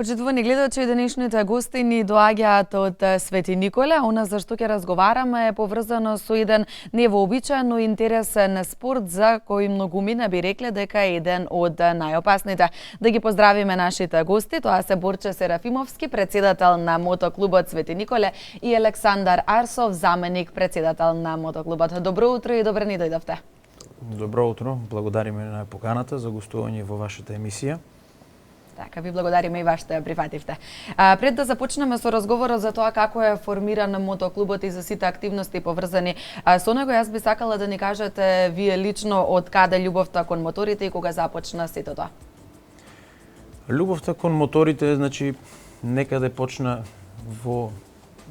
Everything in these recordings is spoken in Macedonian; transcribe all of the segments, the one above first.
Почитувани гледачи, денешните гости ни доаѓаат од Свети Николе. Она за што ќе разговараме е поврзано со еден невообичаен, но интересен спорт за кој многумина би рекле дека е еден од најопасните. Да ги поздравиме нашите гости, тоа се Борче Серафимовски, председател на мотоклубот Свети Николе, и Александар Арсов, заменик председател на мотоклубот. Добро утро и добре ни дојдовте. Добро утро, благодариме на поканата за гостување во вашата емисија. Така, ви благодариме и ваш што ја прифативте. Пред да започнеме со разговорот за тоа како е формиран мотоклубот и за сите активности поврзани со него, јас би сакала да ни кажете вие лично од каде љубовта кон моторите и кога започна сето тоа? Љубовта кон моторите, значи, некаде почна во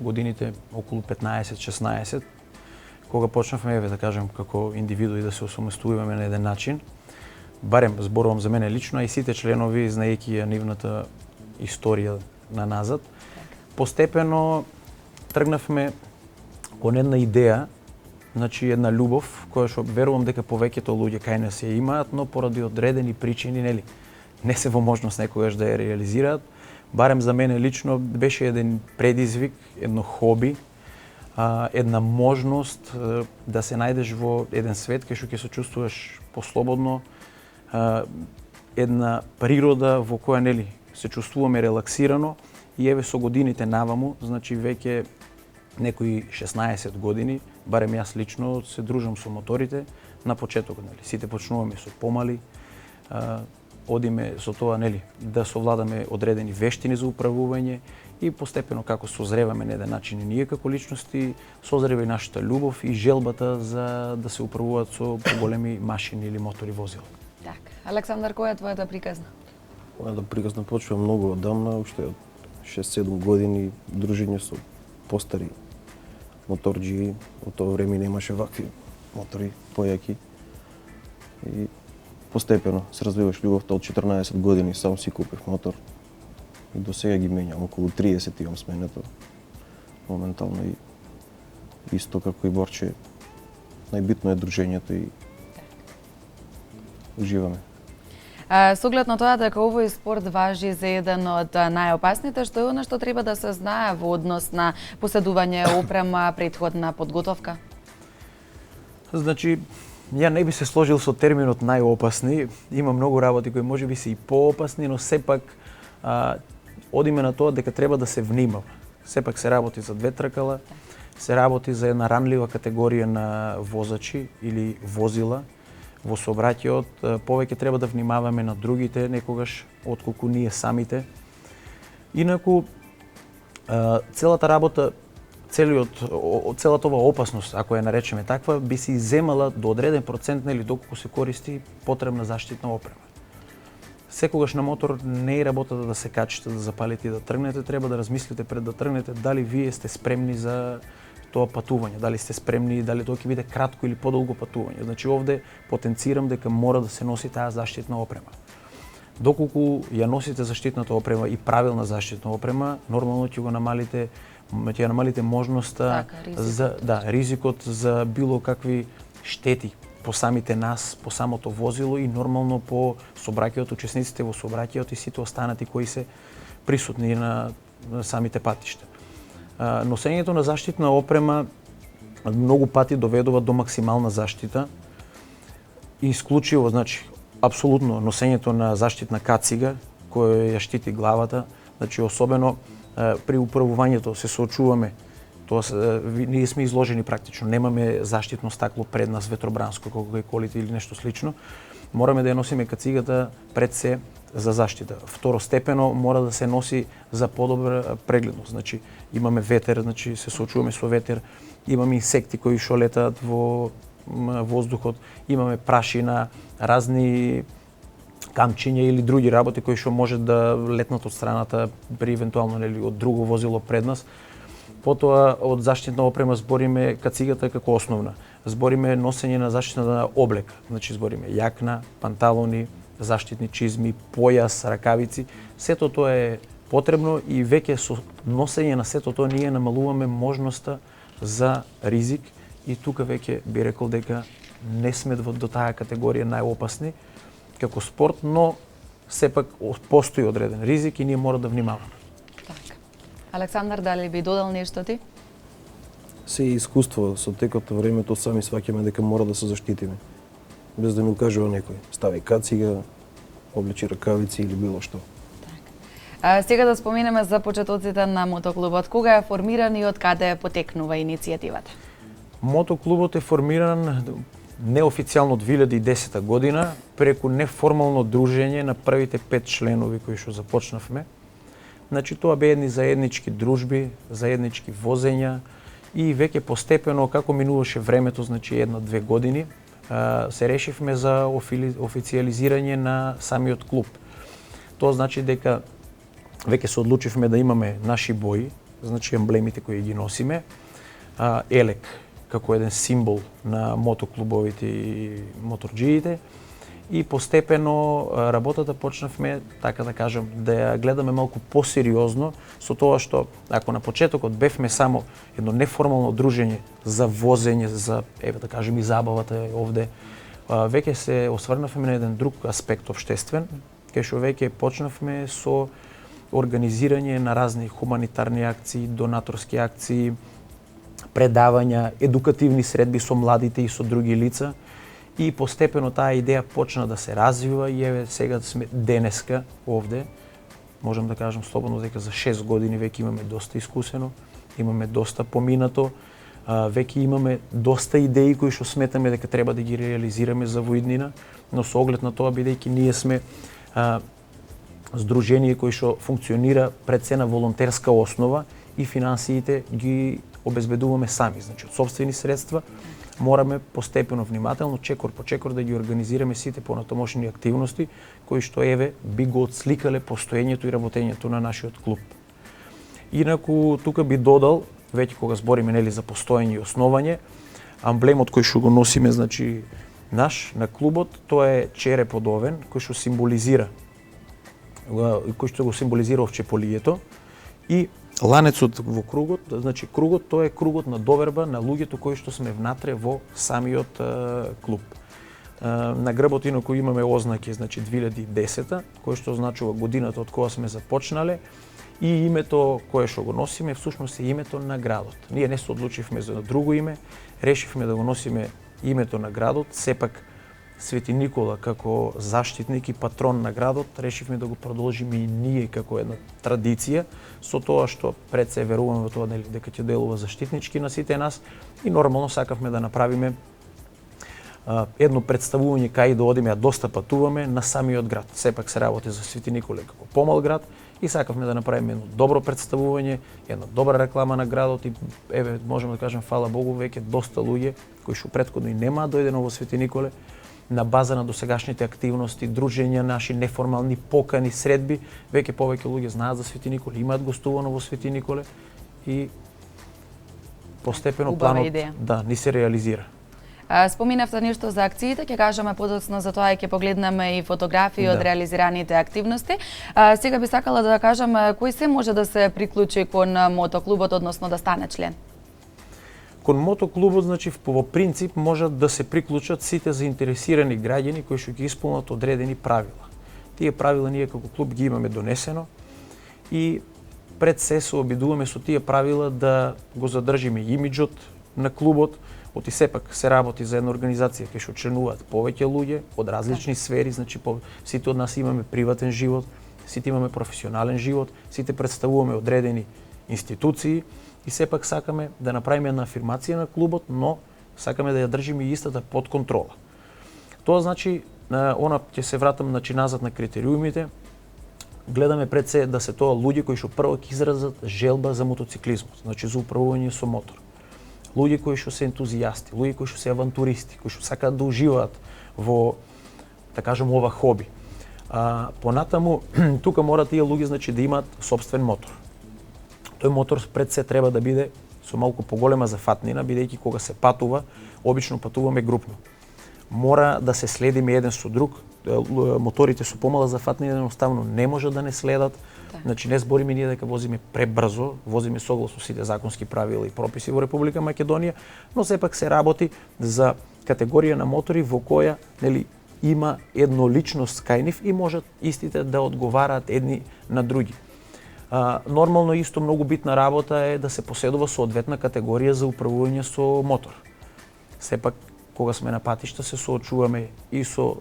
годините околу 15-16, кога почнавме, да кажем, како индивидуи да се осамостојуваме на еден начин. Барем зборувам за мене лично, а и сите членови, знаејќи ја нивната историја на назад, постепено тргнавме кон една идеја, значи една љубов, која што верувам дека повеќето луѓе кај нас ја имаат, но поради одредени причини, нели, не се во можност некогаш да ја реализираат. Барем за мене лично беше еден предизвик, едно хоби, една можност да се најдеш во еден свет кај што ќе се чувствуваш послободно, една природа во која, нели, се чувствуваме релаксирано и еве со годините наваму, значи веќе некои 16 години, барем јас лично се дружам со моторите на почетокот, нели. Сите почнуваме со помали, одиме со тоа, нели, да совладаме одредени вештини за управување и постепено како созреваме на еден начин и ние како личности, созрева и нашата љубов и желбата за да се управуваат со поголеми машини или мотори возила. Така. Александар, која е твојата приказна? Мојата приказна почва многу одамна, уште од 6-7 години дружење со постари моторџии. Во тоа време немаше вакви мотори појаки. И постепено се развиваш љубовта. Од 14 години сам си купив мотор. И до сега ги менјам, околу 30 имам сменето. Моментално и исто како и Борче, најбитно е дружењето и уживаме. Со оглед на тоа дека овој спорт важи за еден од најопасните, што е она што треба да се знае во однос на поседување опрема, претходна подготовка? Значи, ја не би се сложил со терминот најопасни. Има многу работи кои можеби се и поопасни, но сепак одиме на тоа дека треба да се внимава. Сепак се работи за две тркала, се работи за една ранлива категорија на возачи или возила. Во сообраќајот повеќе треба да внимаваме на другите некогаш отколку ние самите. Инаку целата работа, целата ова опасност, ако ја наречеме таква, би се изземала до одреден процент или доколку се користи потребна заштитна опрема. Секогаш на мотор не е работата да се качите, да запалите и да тргнете, треба да размислите пред да тргнете дали вие сте спремни за тоа патување, дали сте спремни, дали тоа ќе биде кратко или подолго патување. Значи овде потенцирам дека мора да се носи таа заштитна опрема. Доколку ја носите заштитната опрема и правилна заштитна опрема, нормално ќе ја намалите можноста за ризикот за било какви штети по самите нас, по самото возило и нормално по сообраќајот, учесниците во сообраќајот и сите останати кои се присутни на самите патишта. Носењето на заштитна опрема многу пати доведува до максимална заштита. Исклучиво, значи, апсолутно носењето на заштитна кацига која ја штити главата, значи особено при управувањето се соочуваме. Ние сме изложени практично, немаме заштитно стакло пред нас ветробранско како кај колите или нешто слично. Мораме да ја носиме кацигата пред се за заштита. Второстепено мора да се носи за подобра прегледност. Значи имаме ветер, значи се соочуваме со ветер, имаме инсекти кои што летаат во воздухот, имаме прашина, разни камчиња или други работи кои што може да летнат од страната при евентуално или од друго возило пред нас. Потоа од заштитна опрема збориме кацигата како основна. Збориме носење на заштитна облека, значи збориме јакна, панталони, заштитни чизми, појас, ракавици. Сето тоа е потребно и веќе со носење на сето тоа ние намалуваме можноста за ризик и тука веќе би рекол дека не сме до таа категорија најопасни како спорт, но сепак постои одреден ризик и ние мора да внимаваме. Така. Александар, дали би додал нешто ти? Се искуство со текот на времето сами сваќаме дека мора да се заштитиме. Без да ни укажува некој. Стави кацига, облечи ракавици или било што. Сега да споменеме за почетоците на мотоклубот. Кога е формиран и од каде потекнува иницијативата? Мотоклубот е формиран неофицијално 2010 година преку неформално дружење на првите 5 членови кои што започнавме. Значи тоа беа едни заеднички дружби, заеднички возења и веќе постепено како минуваше времето, значи 1-2 години, се решивме за официализирање на самиот клуб. Тоа значи дека веќе се одлучивме да имаме наши бои, значи емблемите кои ги носиме, елек како еден символ на мотоклубовите и моторџиите и постепено работата почнавме, така да кажам, да ја гледаме малку посериозно со тоа што ако на почетокот бевме само едно неформално дружење за возење, за еве да кажем и забавата е овде, веќе се осврнавме на еден друг аспект општествен, кај што веќе почнавме со организирање на разни хуманитарни акции, донаторски акции, предавања, едукативни средби со младите и со други лица и постепено таа идеја почна да се развива и еве сега сме денеска овде. Можам да кажам слободно дека за 6 години веќе имаме доста искусено, имаме доста поминато, веќе имаме доста идеи кои што сметаме дека треба да ги реализираме за воиднина, но со оглед на тоа бидејќи ние сме здружение кој што функционира пред се на волонтерска основа и финансиите ги обезбедуваме сами, значи од сопствени средства, мораме постепено, внимателно, чекор по чекор да ги организираме сите понатамошни активности кои што еве би го отсликале постоењето и работењето на нашиот клуб. Инаку тука би додал, веќе кога збориме нели за постоење и основање, амблемот кој што го носиме, значи наш на клубот, тоа е череп од овен кој што символизира овчеполието и ланецот во кругот, значи кругот, тоа е кругот на доверба на луѓето кои што сме внатре во самиот клуб. На грбот инаку имаме ознаки, значи 2010, кој што означува годината од кога сме започнале и името кое што го носиме всушност е името на градот. Ние не се одлучивме за друго име, решивме да го носиме името на градот, сепак Свети Никола како заштитник и патрон на градот, решивме да го продолжиме и ние како една традиција, со тоа што пред се веруваме во тоа дека ќе делува заштитнички на сите нас и нормално сакавме да направиме едно представување кај да одиме, а доста патуваме на самиот град. Сепак се работи за Свети Николе како помал град и сакавме да направиме едно добро представување, една добра реклама на градот и еве можеме да кажем фала Богу веќе доста луѓе кои што претходно и немаа дојдено во Свети Николе на база на досегашните активности, дружења наши, неформални покани, средби, веќе повеќе луѓе знаат за Свети Николе, имаат гостувано во Свети Николе и постепено планот ни се реализира. Споминавте нешто за акциите, ќе кажеме подоцна за тоа и ќе погледнеме и фотографии од реализираните активности. Сега би сакала да кажам кој се може да се приклучи кон мотоклубот, односно да стане член? Кон мотоклубот, значи, во принцип, можат да се приклучат сите заинтересирани граѓани кои што ги исполнат одредени правила. Тие правила ние како клуб ги имаме донесено и пред се обидуваме со тие правила да го задржиме имиџот на клубот, оти сепак се работи за една организација кај што членуваат повеќе луѓе од различни сфери, значи сите од нас имаме приватен живот, сите имаме професионален живот, сите представуваме одредени институции и сепак сакаме да направиме една афирмација на клубот, но сакаме да ја држиме истата под контрола. Тоа значи, ќе се вратам назад на критериумите, гледаме пред се да се тоа луѓе кои што прво ќе изразат желба за мотоциклизмот, значи за управување со мотор. Луѓе кои што се ентузијасти, луѓе кои што се авантуристи, кои што сакаат да уживаат во, да кажем, ова хоби. Понатаму, тука мора тие луѓе значи да имаат сопствен мотор. Тој мотор пред се треба да биде со малку поголема зафатнина, бидејќи кога се патува, обично патуваме групно. Мора да се следиме еден со друг, моторите со помала зафатнина едноставно не може да не следат. Значи не збориме ние дека возиме пребрзо, возиме согласно сите законски правила и прописи во Република Македонија, но сепак се работи за категорија на мотори во која, нели, има едноличност кај нив и можат истите да одговараат едни на други. Нормално исто многу битна работа е да се поседува соодветна категорија за управување со мотор. Сепак, кога сме на патишта, се соочуваме и со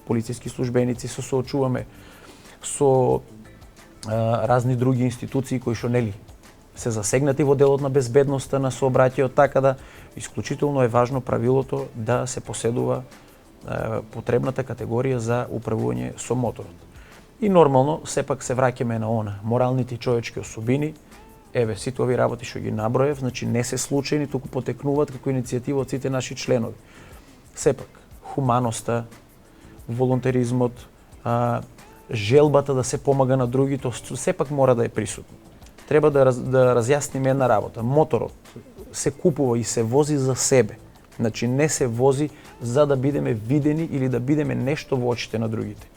полициски службеници, се соочуваме со разни други институции кои што нели се засегнати во делот на безбедноста на сообраќајот, така да исклучително е важно правилото да се поседува потребната категорија за управување со моторот. И нормално, сепак се враќаме на она, моралните и човечки особини. Еве, сите овие работи што ги наброев, значи не се случајни, туку потекнуваат како иницијатива од сите наши членови. Сепак, хуманоста, волонтеризмот, желбата да се помага на другите, сепак мора да е присутно. Треба да разјасниме една работа. Моторот се купува и се вози за себе. Значи не се вози за да бидеме видени или да бидеме нешто во очите на другите.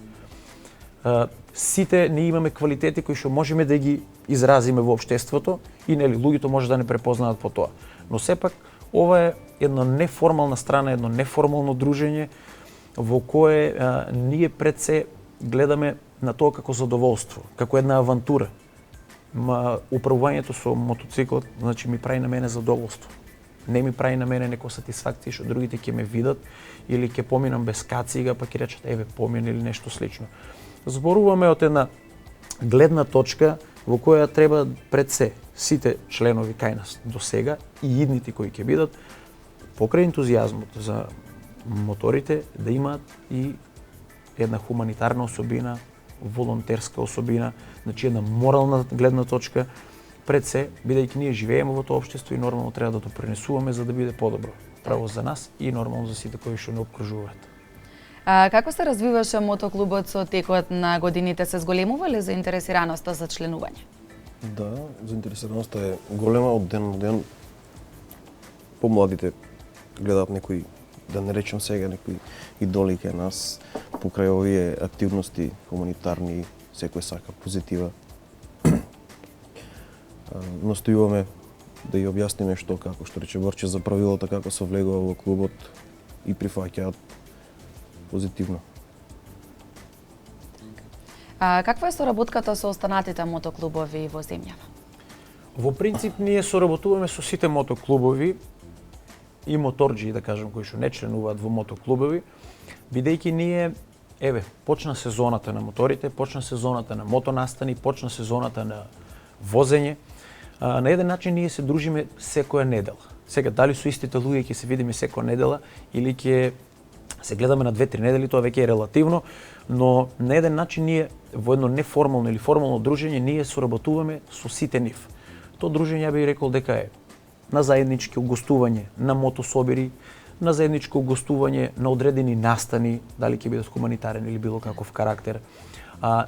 Сите ние имаме квалитети кои што можеме да ги изразиме во општеството и нели луѓето може да не препознаат по тоа. Но сепак ова е една неформална страна, едно неформално дружење во кое ние пред се гледаме на тоа како задоволство, како една авантура. Управувањето со мотоциклот, значи ми прави на мене задоволство. Не ми прави на мене некоја сатисфакција што другите ќе ме видат или ќе поминам без кацига па ќе речат еве помин или нешто слично. Зборуваме од една гледна точка во која треба пред се сите членови кај нас до сега и идните кои ќе бидат покрај ентузијазмот за моторите да имаат и една хуманитарна особина, волонтерска особина, значи една морална гледна точка пред се, бидејќи ние живееме во тоа општество и нормално треба да допринесуваме за да биде подобро. Право за нас и нормално за сите кои што не обкружуваат. Како се развиваше мотоклубот со текот на годините? Се зголемува ли заинтересираноста за членување? Да, заинтересираноста е голема од ден на ден. Помладите гледаат некои, да не речем сега, некои идоли кај нас, покрај овие активности хуманитарни, секој сака позитива. Настојуваме да ја објасниме што, како што рече Борче за правилото, како се влегува во клубот и прифаќаат позитивно. Каква е соработката со останатите мотоклубови во земјава? Во принцип ние соработуваме со сите мотоклубови и моторџии, да кажем, кои што не членуваат во мотоклубови, бидејќи ние, еве, почна сезоната на моторите, почна сезоната на мотонастани, почна сезоната на возење. На еден начин ние се дружиме секоја недела. Сега, дали со истите луѓе ќе се видиме секоја недела или ќе се гледаме на 2-3 недели, тоа веќе е релативно, но на еден начин ние во едно неформално или формално дружење ние соработуваме со сите нив. Тоа дружење ја би рекол дека е на заеднички угостување, на мотособири, на заедничко угостување, на одредени настани, дали ќе бидат хуманитарен или било каков карактер,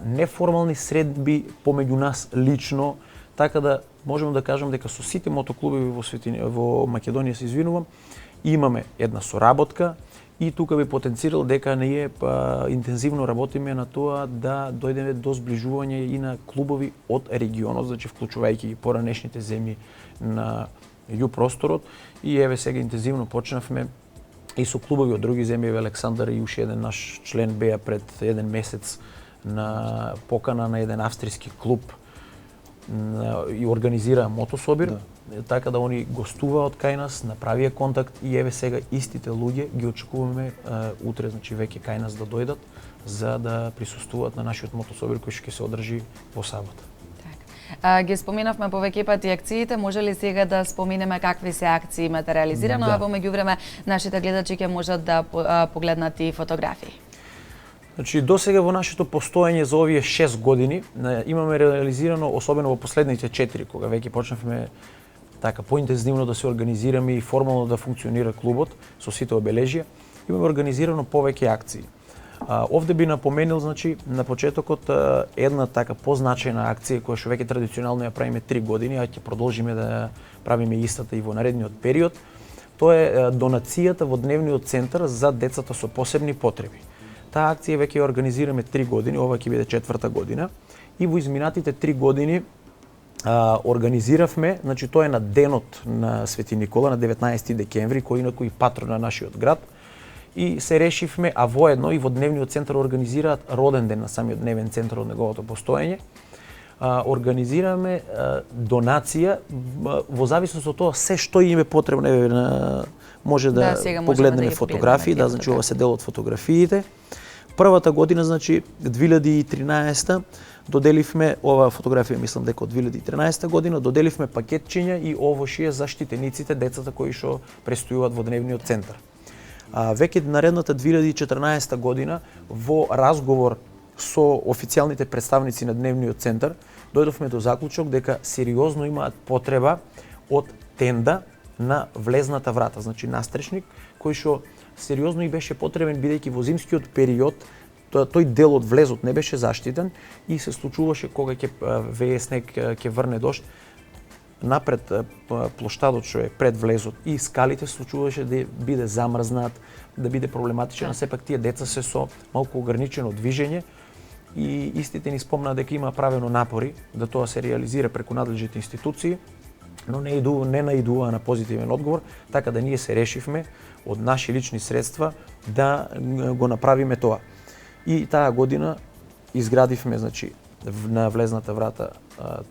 неформални средби помеѓу нас лично, така да можеме да кажем дека со сите мотоклубови во Македонија, се извинувам, имаме една соработка и тука би потенцирал дека ние интензивно работиме на тоа да дојдеме до зближување и на клубови од регионот, значи вклучувајќи ги поранешните земји на ју просторот и еве сега интензивно почнавме и со клубови од други земји. Александар и уште еден наш член беа пред еден месец на покана на еден австријски клуб и организираа мотособир, така да они гостуваат кај нас, направија контакт и еве сега истите луѓе ги очекуваме утре, значи веќе кај нас да дојдат за да присуствуваат на нашиот мотособир кој ќе се одржи во сабота. Ги споменавме повеќе пати акциите, може ли сега да споменеме какви се акции имате реализирано, а во меѓувреме нашите гледачи ќе можат да погледнат и фотографии? Значи, до сега во нашето постоење за овие 6 години имаме реализирано, особено во последните 4, кога веќе почнавме така поинтензивно да се организираме и формално да функционира клубот со сите обележја, имаме организирано повеќе акции. Овде би напоменил, значи, на почетокот една така позначајна акција која што веќе традиционално ја правиме 3 години, а ќе продолжиме да правиме истата и во наредниот период. Тоа е донацијата во дневниот центар за децата со посебни потреби. Таа акција веќе ја организираме 3 години, ова ќе биде 4-та година и во изминатите 3 години организиравме, значи тоа е на денот на Свети Никола на 19 декември, кој инаку и патрон на нашиот град. и се решивме, а воедно и во дневниот центар организираат роден ден на самиот дневен центар од неговото постоење. Организираме донација во зависност од тоа се што им е потребно, може да погледнеме фотографии, да, значи ова се дел од фотографиите. Првата година, значи 2013 доделивме, ова фотографија мислам дека од 2013 година, доделивме пакетчиња и овошје за штитениците, децата кои што престојуваат во дневниот центар. Веќе наредната 2014 година во разговор со официјалните представници на дневниот центар дојдовме до заклучок дека сериозно имаат потреба од тенда на влезната врата, значи настрешник, кој што сериозно и беше потребен бидејќи во зимскиот период тој дел од влезот не беше заштитен и се случуваше кога ќе вее снег, ќе врне дожд, напред плоштадот што е пред влезот и скалите случуваше да биде замрзнат, да биде проблематичен, а сепак тие деца се со малку ограничено движење и истите ни спомна дека има правено напори да тоа се реализира преку надлежните институции, но не наидуваа на позитивен одговор, така да ние се решивме од наши лични средства да го направиме тоа. И таа година изградивме, значи, на влезната врата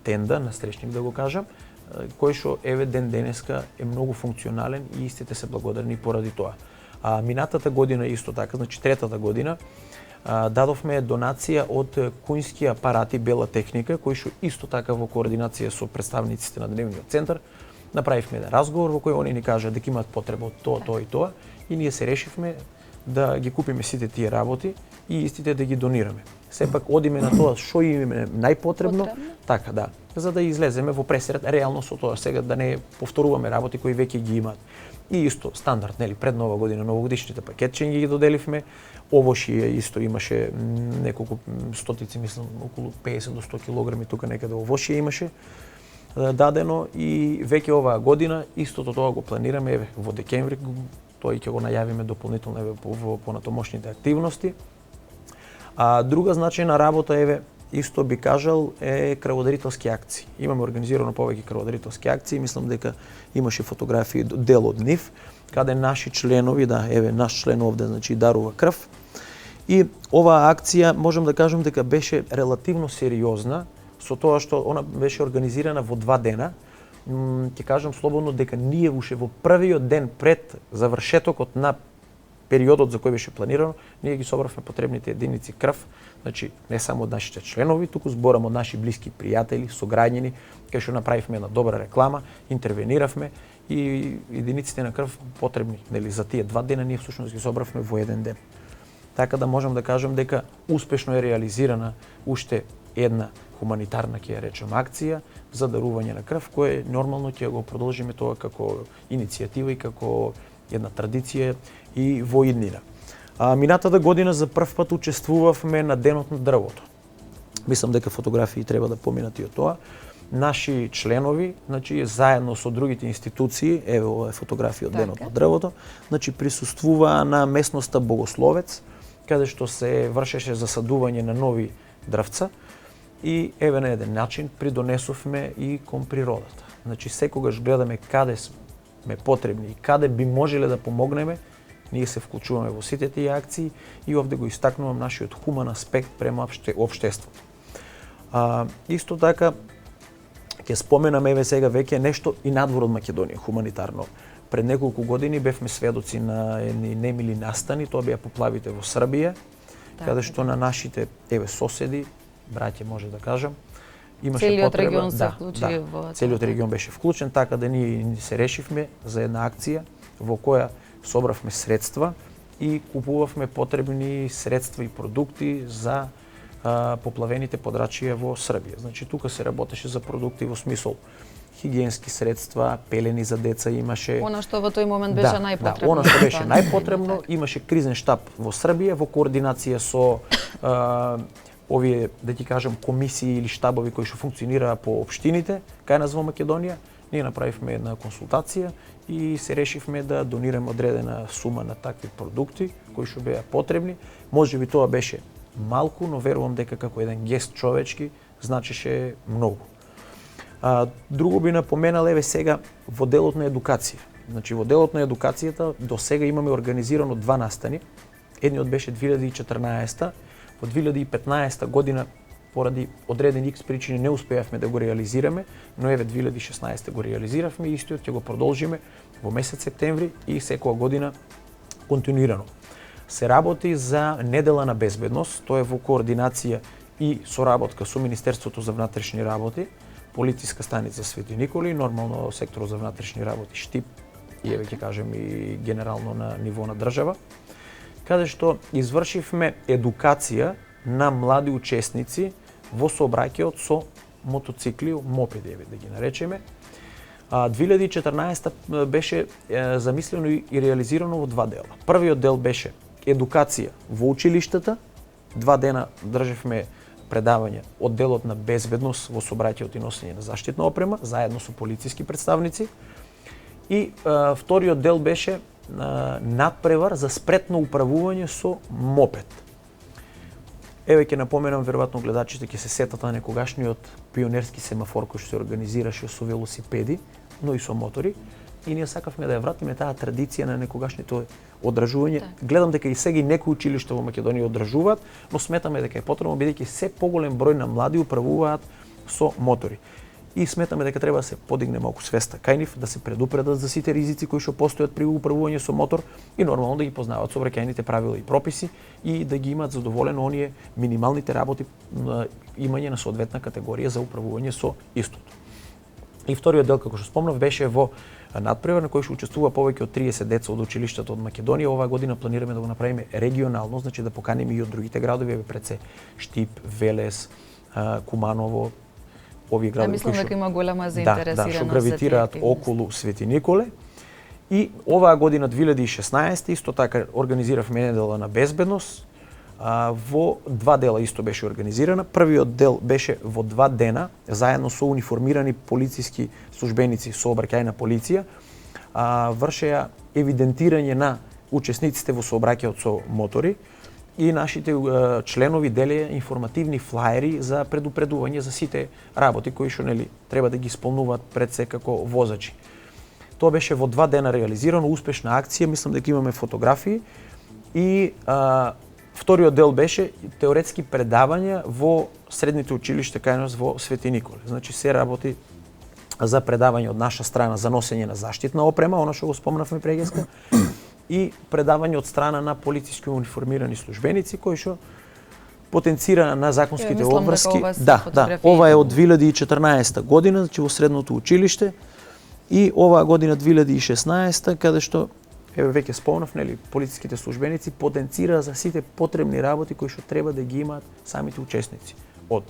тенда, настрешник да го кажам, кој што еве ден денеска е многу функционален и истите се благодарни поради тоа. Минатата година исто така, значи третата година, дадовме донација од кујнски апарати бела техника, кои што исто така во координација со представниците на дневниот центар направивме еден разговор во кој они ни кажа дека имаат потреба од тоа и тоа и ние се решивме да ги купиме сите тие работи и истите да ги донираме. Сепак одиме на тоа што им е најпотребно, така да, за да излеземе во пресред реално со тоа, сега да не повторуваме работи кои веќе ги имаат. И исто стандард, нели, пред нова година новогодишните пакетчиња ги доделивме. Овошје исто имаше неколку стотици, мислам, околу 50 до 100 килограми тука некаде овошје имаше дадено и веќе оваа година истото тоа го планираме еве во декември, тоа и ќе го најавиме дополнително еве во понатомошните активности. Друга значајна работа еве исто би кажал е крводарителски акции. Имаме организирано повеќе крводарителски акции, мислам дека имаше фотографии дел од нив, каде наши членови, да, еве наш член овде, значи дарува крв. И оваа акција можам да кажам дека беше релативно сериозна со тоа што она беше организирана во 2 дена. Ќе кажам слободно дека ние уште во првиот ден пред завршетокот на периодот за кој беше планирано, ние ги собравме потребните единици крв, значи не само од нашите членови, туку зборам од наши блиски пријатели, сограѓани, кај што направивме една добра реклама, интервениравме и единиците на крв потребни, нели, за тие 2 дена ние всушност ги собравме во еден ден. Така да можам да кажам дека успешно е реализирана уште една хуманитарна, ќе ја речем, акција за дарување на крв, која нормално ќе го продолжиме тоа како иницијатива и како една традиција и во иднина. Минатата година за прв пат учествувавме на Денот на дрвото. Мислам дека фотографии треба да поминат и од тоа. Наши членови, значи заедно со другите институции, еве ова е фотографија од Денот на дрвото, значи присуствуваа на местноста Богословец, каде што се вршеше засадување на нови дрвца и еве на еден начин придонесовме и кон природата. Значи секогаш гледаме каде сме потребни и каде би можеле да помогнеме, ние се вклучуваме во сите тие акции и овде го истакнувам нашиот хуман аспект према општеството. Исто така ќе споменам еве сега веќе нешто и надвор од Македонија, хуманитарно. Пред неколку години бевме сведоци на едни немили настани, тоа беа поплавите во Србија, каде што на нашите еве соседи, браќе може да кажам, имаше целиот потреба, регион се вклучи во тоа. Целиот регион беше вклучен, така да ние се решивме за една акција во која собравме средства и купувавме потребни средства и продукти за поплавените подрачија во Србија. Значи тука се работеше за продукти во смисол хигиенски средства, пелени за деца имаше. Она што во тој момент беше најпотребно. Да, она што беше најпотребно, имаше кризен штаб во Србија во координација со овие, да ти кажам, комисии или штабови кои што функционираа по општините кај нас во Македонија. Ние направивме една консултација и се решивме да донираме одредена сума на такви продукти кои што беа потребни. Можеби тоа беше малку, но верувам дека како еден гест човечки значеше многу. Друго би напоменал еве сега во делот на едукација. Значи во делот на едукацијата до сега имаме организирано 2 настани. Едниот беше 2014, во 2015 година поради одредени X причини не успеавме да го реализираме, но еве 2016 го реализиравме и истиот ќе го продолжиме во месец септември и секоја година континуирано. Се работи за недела на безбедност, тоа е во координација и соработка со Министерството за внатрешни работи, полициска станица Свети Николи, нормално секторот за внатрешни работи Штип и еве ќе кажем и генерално на ниво на држава, каде што извршивме едукација на млади учесници во сообраќајот со мотоцикли, мопеди, еве да ги наречеме. 2014 беше замислено и реализирано во 2 дела. Првиот дел беше едукација во училиштата, 2 дена држевме предавања од делот на безбедност во сообраќајот и носење на заштитна опрема, заедно со полициски представници. И вториот дел беше надпревар за спретно управување со мопед. Еве ќе напоменам, веројатно гледачите ќе се сетат на некогашниот пионерски семафор кој што се организираше со велосипеди, но и со мотори. И ние сакавме да ја вратиме таа традиција на некогашните одржување. Гледам дека и сега и некои училишта во Македонија одржуваат, но сметаме дека е потребно бидејќи се поголем број на млади управуваат со мотори. И сметаме дека треба да се подигне малку свеста кај нив, да се предупредат за сите ризици кои што постојат при управување со мотор и нормално да ги познаваат сообраќајните правила и прописи и да ги имаат задоволено оние минималните работи имање на соодветна категорија за управување со истото. И вториот дел, како што спомнав, беше во надпревар на кој што учествува повеќе од 30 деца од училиштата од Македонија. Оваа година планираме да го направиме регионално, значи да поканиме и од другите градови, пред се Штип, Велес, Куманово, овие градови мислам кои дека има голема заинтересираност што гравитираат околу Свети Николе. И оваа година 2016 исто така организиравме недела на безбедност. Во 2 дела исто беше организирана. Првиот дел беше во 2 дена заедно со униформирани полициски службеници со сообраќајна полиција, вршеа евидентирање на учесниците во сообраќајот со мотори и нашите членови делеа информативни флаери за предупредување за сите работи кои што нели треба да ги исполнуваат пред се како возачи. Тоа беше во 2 дена реализирано, успешна акција, мислам дека имаме фотографии и вториот дел беше теоретски предавања во средните училишта кај нас во Свети Николе. Значи се работи за предавање од наша страна за носење на заштитна опрема, она што го спомнавме прегеска, и предавање од страна на полициски униформирани службеници кои што потенцира на законските обврски. Ова е од 2014 година, значи во средното училиште, и оваа година 2016 каде што еве веќе спомнав, нели, полициските службеници потенцира за сите потребни работи кои што треба да ги имаат самите учесници од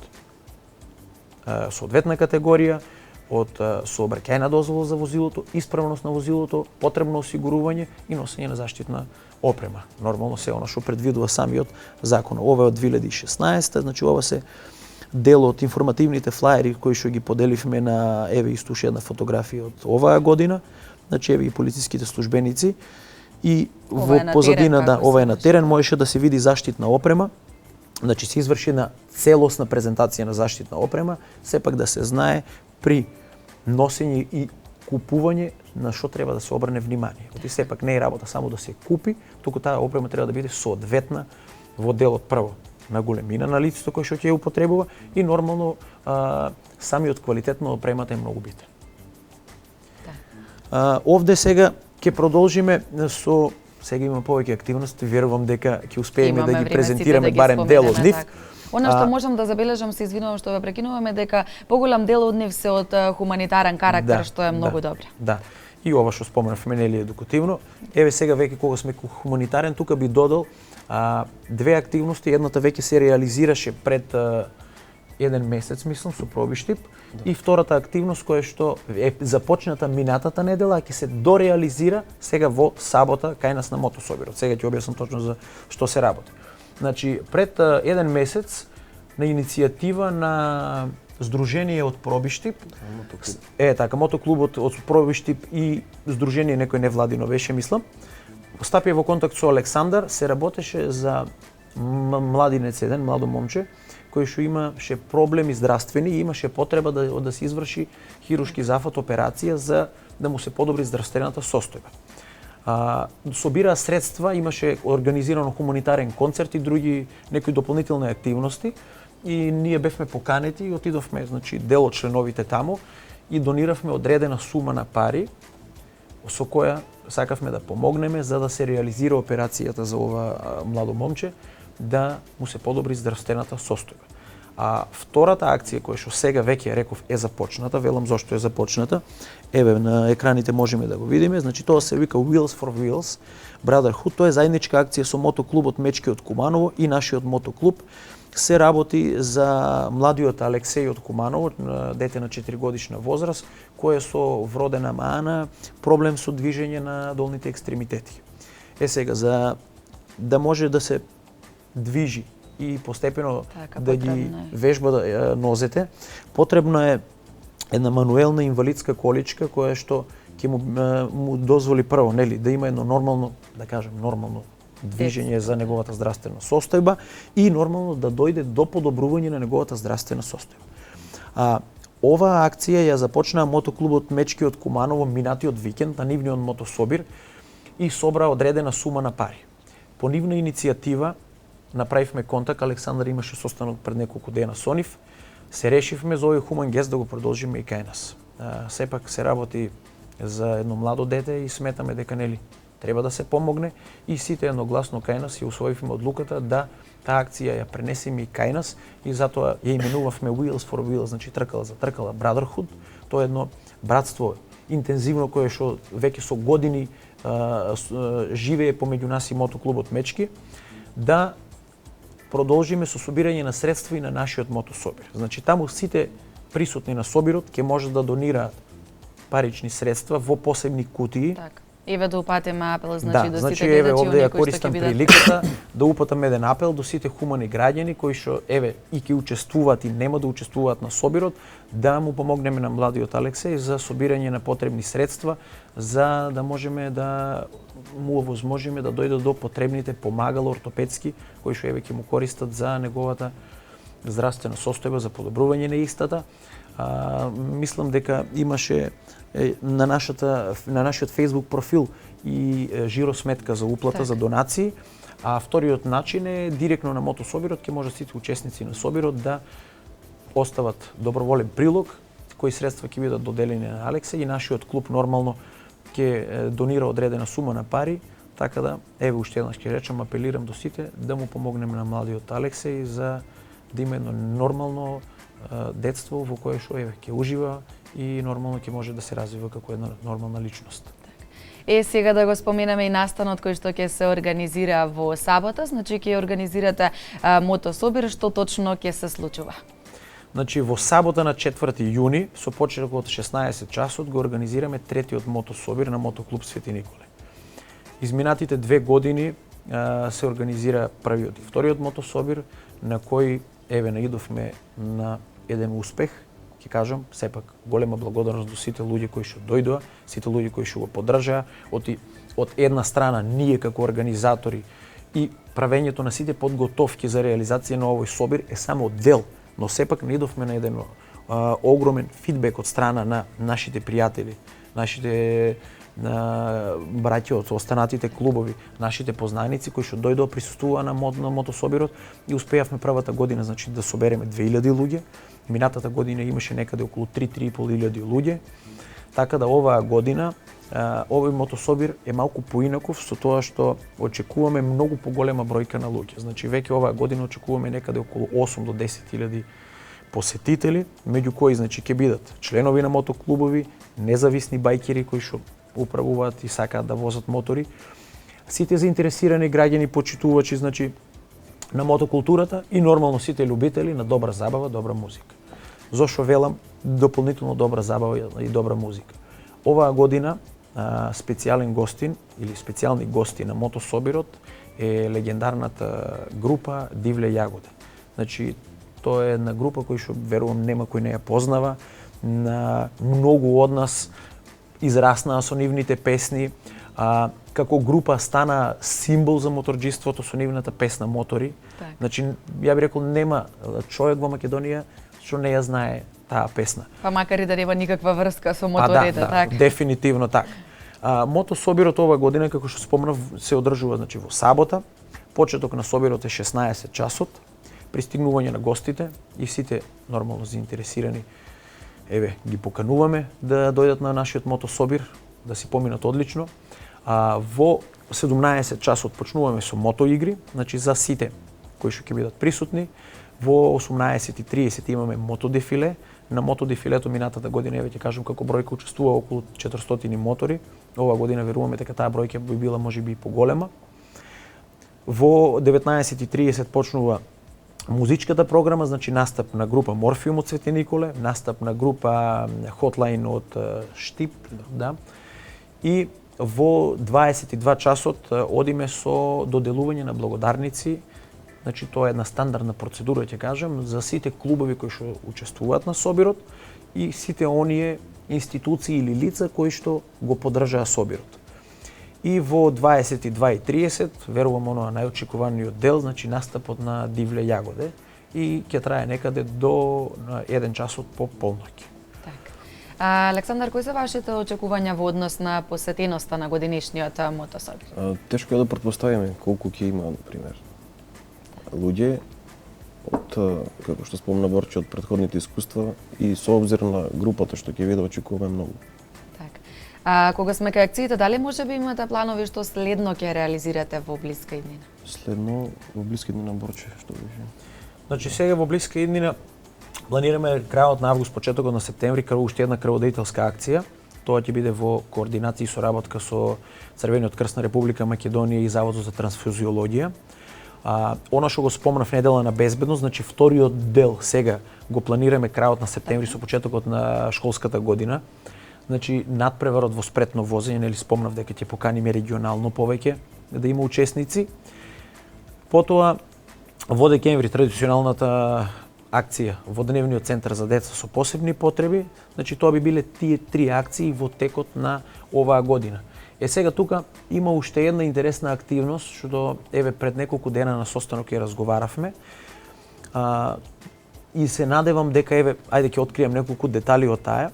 соодветна категорија, од сообраќајна дозвола за возилото, исправност на возилото, потребно осигурување и носење на заштитна опрема. Нормално се она што предвидува самиот закон. Ова е од 2016, значи ова се дел од информативните флаери кои што ги поделивме на еве исто уште една фотографија од оваа година. Значи еве и полициските службеници и во позадина ова е на терен, можеше да се види заштитна опрема. Значи се изврши една целосна презентација на заштитна опрема, сепак да се знае при носење и купување на што треба да се обрне внимание. Оти сепак не е работа само да се купи, туку таа опрема треба да биде соодветна во делот прво на големина на лицето кој што ќе ја употребува и нормално самиот квалитет на опремата е многу битен. Овде сега ќе продолжиме со сега има повеќе активности, верувам дека ќе успееме да ги презентираме барем дел од нив. Она што можам да забележам, се извинувам што ве прекинуваме, дека поголем дел од нив се од хуманитарен карактер, што е многу добро. Да. И ова што споменавме нели едукативно. Еве сега веќе кога сме хуманитарен, тука би додал 2 активности, едната веќе се реализираше пред 1 месец, мислам, со Пробиштип, и втората активност која што е започната минатата недела, ќе се дореализира сега во сабота кај нас на Мотособирот. Сега ќе објаснам точно за што се работи. Значи, пред 1 месец на иницијатива на Сдружение од Пробиштип, мотоклубот од Пробиштип и Сдружение некој невладино беше, мислам, стапија во контакт со Александар, се работеше за младинец еден, младо момче, кој што имаше проблеми здравствени и имаше потреба да се изврши хируршки зафат, операција за да му се подобри здравствената состојба. Собираа средства, имаше организирано хуманитарен концерт и други некои дополнителни активности и ние бевме поканети и отидовме, значи дел од членовите таму и дониравме одредена сума на пари со која сакавме да помогнеме за да се реализира операцијата за ова младо момче, да му се подобри здравствената состојба. А втората акција која што сега веќе реков е започната, велам зошто е започната. Еве на екраните можеме да го видиме. Значи тоа се вика Wheels for Wheels Brotherhood. Тоа е заедничка акција со мотоклубот Мечки од Куманово и нашиот мотоклуб. Се работи за младиот Алексеј од Куманово, дете на 4 годишна возраст, кој е со вродена маана, проблем со движење на долните екстремитети. Сега за да може да се движи и постепено да ги вежба нозете, потребно е една мануелна инвалидска количка која што ќе му дозволи прво, нели, да има едно нормално, да кажем, нормално движење за неговата здравствена состојба и нормално да дојде до подобрување на неговата здравствена состојба. Оваа акција ја започнаа мотоклубот Мечки од Куманово минатиот викенд на нивниот мотособир и собра одредена сума на пари. По нивна иницијатива направивме контакт, Александар имаше состанок пред неколку дена со нив, се решивме за овој хуман гест да го продолжиме и кај нас. Сепак се работи за едно младо дете и сметаме дека нели треба да се помогне и сите едногласно кај нас ја усвоивме одлуката да таа акција ја пренесеме и кај нас и затоа ја именувавме Wheels for Wheels, значи тркала за тркала Brotherhood. Тоа е едно братство интензивно кое што веќе со години живее помеѓу нас и мотоклубот Мечки, да продолжиме со собирање на средства и на нашиот мотособир. Значи таму сите присутни на собирот ќе можат да донираат парични средства во посебни кутии. Така. Еве да упатиме апел, значи до сите еве гледачи овде ја кои што ќе користам бидат приликата да упатам еден апел до сите хумани граѓани кои што еве и ќе учествуваат и нема да учествуваат на собирот, да му помогнеме на младиот Алексеј за собирање на потребни средства за да можеме да му овозможиме да дојде до потребните помагала ортопедски кои што еве ќе му користат за неговата здравствена состојба, за подобрување на истата. Мислам дека имаше на нашиот Facebook профил и жиро сметка за уплата, така, за донации, а вториот начин е директно на мотособирот ќе може сите учесници на собирот да остават доброволен прилог кои средства ќе бидат доделени на Алексеј и нашиот клуб нормално ќе донира одредена сума на пари, така да еве уште еднаш ќе речам, апелирам до сите да му помогнеме на младиот Алексеј за да има едно нормално детство во кое што еве ќе ужива и нормално ќе може да се развива како една нормална личност. Сега да го споменаме и настанот кој што ќе се организира во сабота, значи ќе организирате мотособир, што точно ќе се случува? Значи во сабота на 4 јуни со почеток од 16 часот го организираме третиот мотособир на Мотоклуб Свети Николе. Изминатите 2 години се организира првиот и вториот мотособир на кој еве наидовме на еден успех. Ќе кажам, сепак голема благодарност до сите луѓе кои што дојдоа, сите луѓе кои што го поддржаа, од една страна ние како организатори и правењето на сите подготовки за реализација на овој собир е само дел, но сепак наидовме на еден огромен фидбек од страна на нашите пријатели, нашите браќа од останатите клубови, нашите познаници кои што дојдоа присуствуваа на мотособирот и успеавме првата година значи да собереме 2000 луѓе. Минатата година имаше некаде околу 3-3.500 луѓе. Така да оваа година овој мотособир е малку поинаков со тоа што очекуваме многу поголема бројка на луѓе. Значи веќе оваа година очекуваме некаде околу 8 до 10.000 посетители, меѓу кои значи ќе бидат членови на мотоклубови, независни бајкери кои што управуваат и сакаат да возат мотори, сите заинтересирани граѓани, почитувачи значи на мотокултурата и нормално сите љубители на добра забава, добра музика. Зошто велам дополнително добра забава и добра музика? Оваа година специјален гостин или специјални гости на мотособирот е легендарната група Дивле Јагода. Значи тоа е една група која што верувам нема кој не ја познава, на многу од нас израснаа со нивните песни, како група стана символ за моторџиството со нивната песна Мотори. Так. Значи, ја би рекол, нема човек во Македонија што не ја знае таа песна. Па макар и да нема никаква врска со Да, моторите, така? дефинитивно така. Мотособирот оваа година, како што спомнав, се одржува значи во сабота. Почеток на собирот е 16 часот. Пристигнување на гостите и сите нормално заинтересирани ги покануваме да дојдат на нашиот мотособир, да си поминат одлично. Во 17 часот почнуваме со мотоигри, значи за сите кои што ќе бидат присутни. Во 18:30 имаме мотодефиле. На мотодефилето минатата година, ќе кажам како бројка учествува околу 400 мотори. Оваа година веруваме дека таа бројка би била можеби и поголема. Во 19:30 почнува музичката програма, значи настап на група Морфиум од Свети Николе, настап на група Хотлайн од Штип, да. И во 22 часот одиме со доделување на благодарници. Значи тоа е една стандардна процедура, ќе кажам, за сите клубови кои што учествуваат на собирот и сите оние институции или лица кои што го поддржаа собирот. И во 22:30 верувам оноа најочекуваниот дел, значи настапот на Дивле јагоде и ќе трае некаде до 1 часот по полноќ. Александар, кои се вашите очекувања во однос на посетеноста на годинишниот мотособир? Тешко е да претпоставиме колку ќе има, например, луѓе од, како што спомна Борче, од претходните искуства и со обзир на групата што ќе види, очекуваме многу. Кога сме кај акциите, дали може би имате планови што следно ќе реализирате во блиска иднина? Следно во блиска иднина, Борче, што беше? Значи сега во блиска иднина планираме крајот на август, почетокот на септември уште една крводејтелска акција. Тоа ќе биде во координација и соработка со Црвениот крст на Република Македонија и Заводот за трансфузиологија. Она што го спомнав недела на безбедност, значи вториот дел сега го планираме крајот на септември со почетокот на школската година. Значи надпреварот во спретно возење, нели спомнав дека ќе поканиме регионално повеќе да има учесници. Потоа во декември традиционалната акција во дневниот центар за деца со посебни потреби, значи тоа би биле тие 3 акции во текот на оваа година. Сега тука има уште една интересна активност што пред неколку дена на состанок ја разговаравме. И се надевам дека ајде ќе открием неколку детали од таа.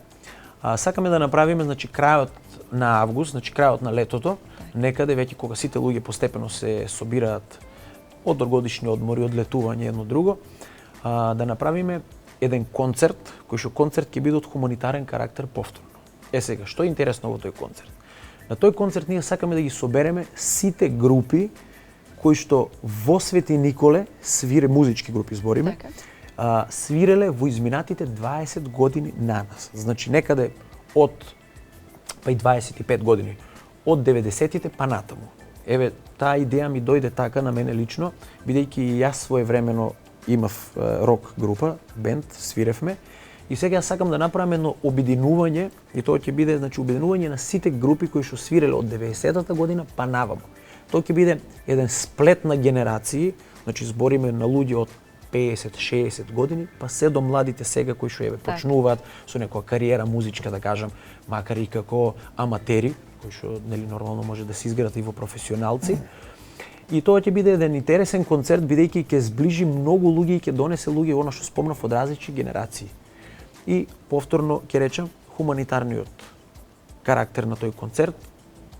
Сакаме да направиме значи крајот на август, значи крајот на летото, некаде веќе кога сите луѓе постепено се собираат од догодишни одмори, од летување едно друго, да направиме еден концерт, кој што концерт ќе биде од хуманитарен карактер повторно. Сега, што е интересно во тој концерт? На тој концерт ние сакаме да ги собереме сите групи кои што во Свети Николе музички групи збориме, свиреле во изминатите 20 години на нас. Значи некаде од па и 25 години, од 90-тите па натаму. Таа идеја ми дојде така на мене лично, бидејќи и јас своевремено имав рок група, бенд, свиревме, и сега јас сакам да направам едно обединување, и тоа ќе биде значи обединување на сите групи кои што свиреле од 90-та година па наваму. Тоа ќе биде еден сплет на генерации, значи збориме на луѓе од 50-60 години, па се до младите сега кои што почнуваат со некоја кариера музичка, да кажам, макар и како аматери, кои што нели нормално може да се изградат и во професионалци. И тоа ќе биде еден интересен концерт, бидејќи ќе зближи многу луѓе и ќе донесе луѓе она што спомнав од различни генерации. И повторно ќе речам, хуманитарниот карактер на тој концерт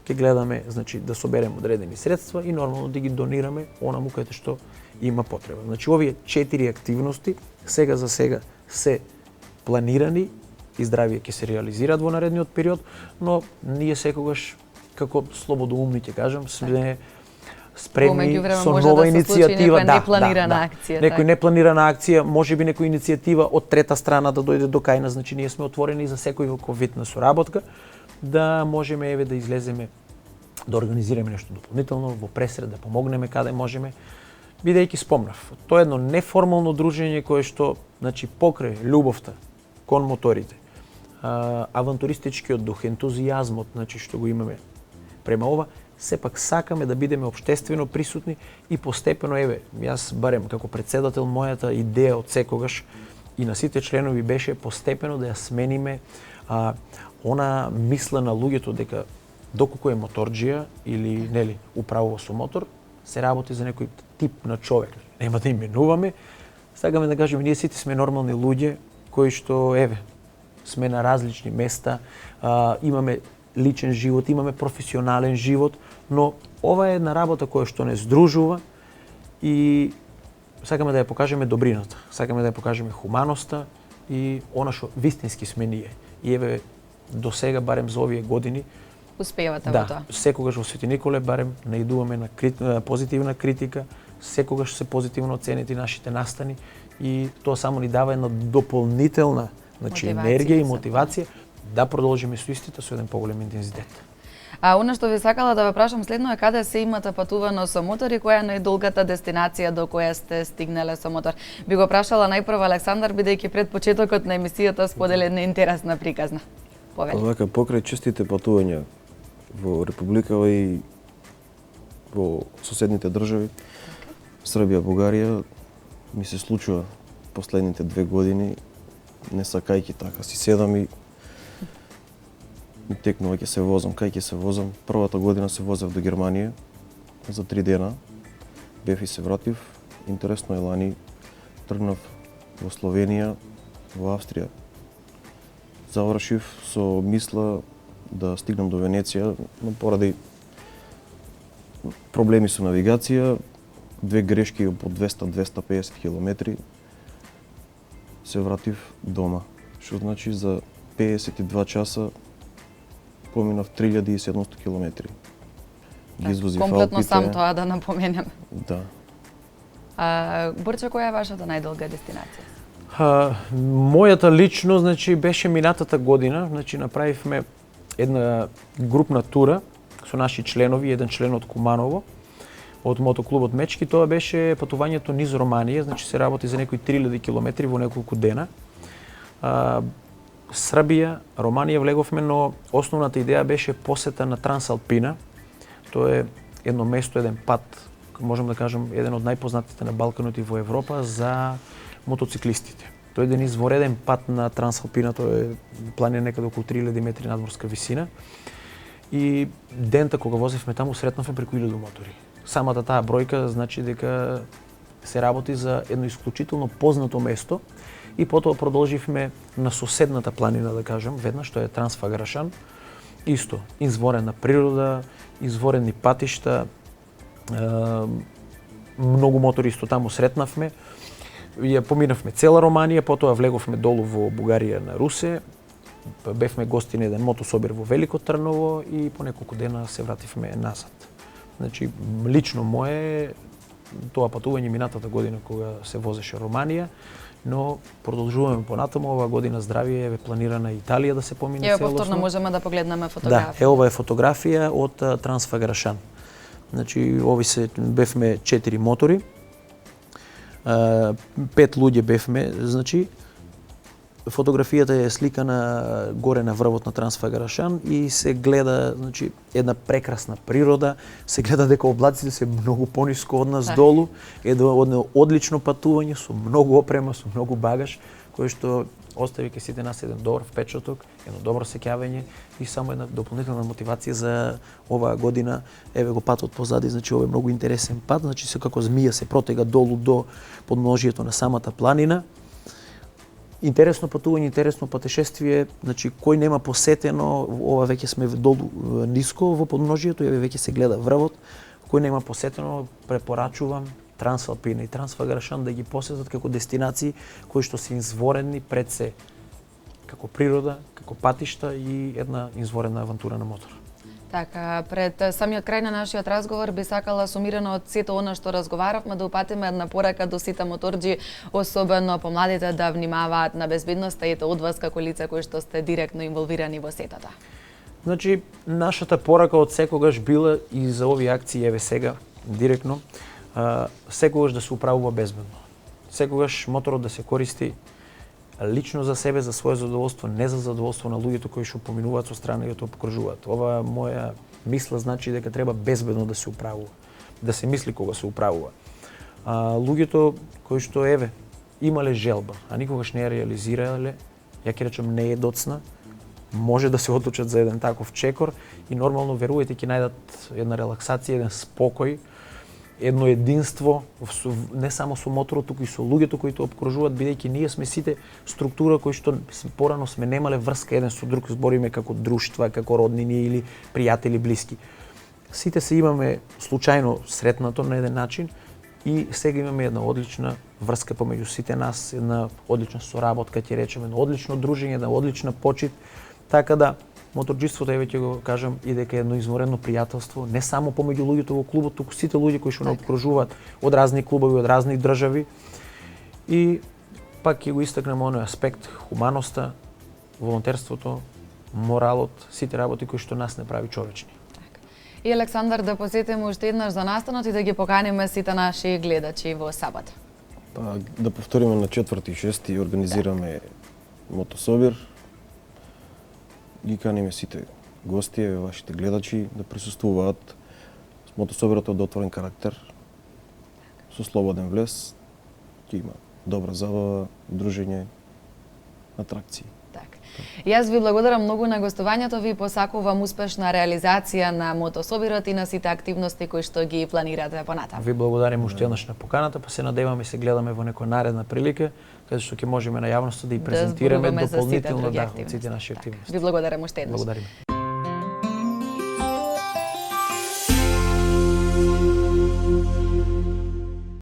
ќе гледаме, значи да собереме одредени средства и нормално да ги донираме онаму каде што има потреба. Значи овие 4 активности сега за сега се планирани и здравие ќе се реализираат во наредниот период, но ние секогаш како слободоумни ќе кажам, сме спремни со нова иницијатива, некој непланирана акција, можеби некоја иницијатива од трета страна да дојде до кај нас, значи ние сме отворени за секој вид на соработка, да можеме да излеземе, да организираме нешто дополнително во пресред, да помогнеме каде можеме, бидејќи спомнав. Тоа е едно неформално дружење кое што, значи покрај љубовта кон моторите, авантуристичкиот дух, ентузијазмот, значи што го имаме према ова, сепак сакаме да бидеме општествено присутни и постепено, јас барем како председател, мојата идеја од секогаш и на сите членови беше постепено да ја смениме она мисла на луѓето дека доколку е моторџија или нели управува со мотор, се работи за некој тип на човек. Нема да именуваме, сакаме да кажеме ние сите сме нормални луѓе кои што еве сме на различни места, имаме личен живот, имаме професионален живот, но ова е една работа која што не здружува и сакаме да ја покажеме добрината, сакаме да ја покажеме хуманоста и она што вистински сме ние. И еве до сега барем за овие години Успевате во тоа. секогаш во Свети Николе барем наидуваме на позитивна критика, секогаш се позитивно оценети нашите настани и тоа само ни дава една дополнителна енергија и мотивација да продолжиме со истите со еден поголем интензитет. А она што ви сакала да ве прашам следно е каде се имате патувано со мотор и која е најдолгата дестинација до која сте стигнале со мотор? Би го прашала најпрво Александар, бидејќи пред почетокот на емисијата сподели една интересна приказна. Повели. Вака, покрај честите патувања во Република и во соседните држави, Србија, Бугарија, ми се случува последните 2 години, не сакајќи така, си седам и текнува ќе се возам, кај ќе се возам. Првата година се возев до Германија за 3 дена, бев и се вратив. Интересно е, лани тргнав во Словенија, во Австрија. Завршив со мисла да стигнам до Венеција, но поради проблеми со навигација, 2 грешки по 200-250 километри, се вратив дома. Што значи за 52 часа поминав 3700 километри. Ги извозив Алпите. Комплетно сам тоа да напоменем. Да. Борче, која е вашата најдолга дестинација? Мојата лично, значи, беше минатата година, значи направивме една групна тура со наши членови, еден член од Куманово, од мотоклубот Мечки. Тоа беше патувањето низ Романија, значи се работи за некои 3000 километри во неколку дена. Србија, Романија влеговме, но основната идеја беше посета на Трансалпина. Тоа е едно место, еден пат, можам да кажам, еден од најпознатите на Балканот и во Европа за мотоциклистите. Тој е еден извореден пат на Трансалпина, тоа е планина некаде околу 3000 метри надморска висина. И дента кога возевме таму сретнавме преку 1000 мотори. Самата таа бројка значи дека се работи за едно исклучително познато место. И потоа продолживме на соседната планина, да кажам, веднаш, што е Трансфаграшан. Исто, изворена природа, изворени патишта, многу мотори исто таму сретнавме. Ја поминавме цела Романија, потоа влеговме долу во Бугарија на Русе. Бевме гости на еден мотособир во Велико Трново и по неколку дена се вративме назад. Значи, лично мое тоа патување минатата година кога се возеше Романија, но продолжуваме понатаму. Ова година здравје е планирана Италија да се помине целосно. Ево повторно можеме да погледнеме фотографија. Да, ова е фотографија од Трансфаграшан. Значи, ови се бевме 4 мотори. 5 луѓе бевме, значи фотографијата е сликана горе на врвот на Трансфаграшан и се гледа, значи, една прекрасна природа, се гледа дека облаците се многу пониско од нас долу, едно одлично патување со многу опрема, со многу багаж, кој што остави ке сите нас еден добар впечаток, едно добро сеќавање и само една дополнителна мотивација за оваа година. Еве го патот позади, значи ова е многу интересен пат, значи се како змија се протега долу до подножието на самата планина. Интересно патување, интересно патешествие, значи кој нема посетено, ова веќе сме долу ниско во подножието, еве веќе се гледа врвот. Кој нема посетено, препорачувам Трансалпина и Трансфаграшан да ги посетат како дестинации кои што се изворени пред се како природа, како патишта и една изворена авантура на мотор. Така, пред самиот крај на нашиот разговор би сакала сумирано од сето она што разговаравме да упатиме една порака до сите моторџи, особено помладите, да внимаваат на безбедноста и од вас како лица кои што сте директно инволвирани во сетата. Значи, нашата порака од секогаш била и за овие акции, еве сега, директно, секогаш да се управува безбедно. Секогаш моторот да се користи лично за себе, за свое задоволство, не за задоволство на луѓето кои што поминуваат со страна и тоа покружуваат. Ова моја мисла значи дека треба безбедно да се управува, да се мисли кога се управува. Луѓето кои што еве имале желба, а никогаш не ја реализирале, ја ќе речам не е доцна, може да се одлучат за еден таков чекор и нормално верувајте ќе најдат една релаксација, еден спокој едно единство, не само со моторот, туку и со луѓето кои тоа обкружуваат, бидејќи ние сме сите структура кои што порано сме немале врска еден со друг, збориме како друштва, како роднини или пријатели блиски. Сите се имаме случајно сретнато на еден начин и сега имаме една одлична врска помеѓу сите нас, една одлична соработка, ќе речеме, едно одлично дружење, една одлична почит, така да моторџиството, еве ќе го кажам, и дека е едно изворено пријателство, не само помеѓу луѓето во клубот, туку сите луѓе кои што не обкружуваат од разни клубови, од разни држави. И пак ќе го истакнем оној аспект, хуманоста, волонтерството, моралот, сите работи кои што нас не прави човечни. И Александар, да посетиме уште еднаш за настанот и да ги поканиме сите наши гледачи во сабота. Па, да повториме на 4 и 6 организираме мотособир. Ги каниме сите гости, вашите гледачи да присуствуваат. Мотособирот е од отворен карактер, со слободен влез, ќе има добра забава, дружење, атракции. Јас ви благодарам многу на гостувањето, ви посакувам успешна реализација на мотособирот и на сите активности кои што ги планирате понатаму. Ви благодарим уште еднаш на поканата, па се надеваме и се гледаме во некоја наредна прилика, каде што ќе можеме на јавноста да ја презентираме дополнително сите наши активности. Ви благодарам уште еднаш. Благодариме.